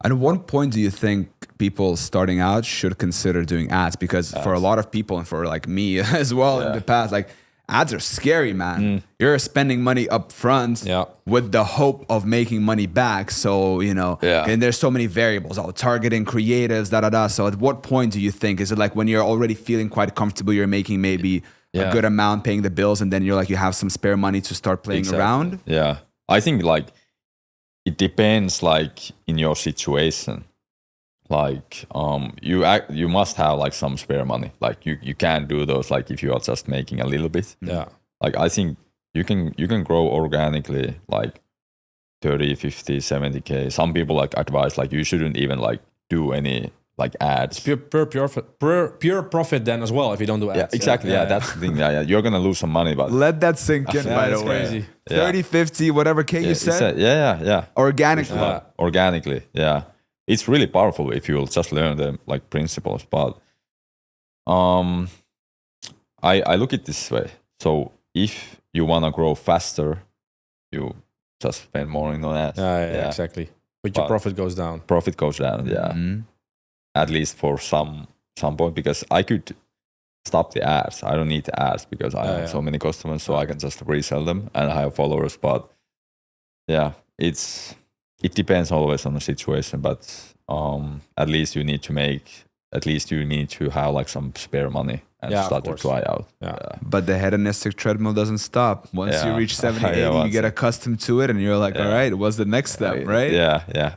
At what point do you think people starting out should consider doing ads? Because for a lot of people, and for like me as well in the past, like ads are scary, man. You're spending money up front with the hope of making money back. So, you know, and there's so many variables, targeting, creatives, So at what point do you think, is it like when you're already feeling quite comfortable, you're making maybe a good amount, paying the bills, and then you're like, you have some spare money to start playing around? Yeah. I think like it depends like in your situation. Like you must have like some spare money. Like you can't do those like if you are just making a little bit. Yeah. Like I think you can grow organically like 30, 50, 70K. Some people like advise like you shouldn't even like do any like ads. Pure profit then as well if you don't do ads. Yeah, exactly. Yeah, that's the thing. Yeah, you're gonna lose some money, but let that sink in, by the way. Crazy. 30, 50, whatever K you said. Yeah. Organically. Organically, yeah. It's really powerful if you'll just learn the like principles. But I look at it this way. So if you wanna grow faster, you just spend more on ads. Yeah, exactly. But your profit goes down. Profit goes down, yeah. Mm-hmm. At least for some point, because I could stop the ads. I don't need the ads because I have so many customers, so I can just resell them and I have followers. But yeah, it depends always on the situation. But at least you need to have like some spare money and start to try out. Yeah. But the hedonistic treadmill doesn't stop. Once you reach 70, 80, you get accustomed to it and you're like, all right, what's the next step, right? Yeah.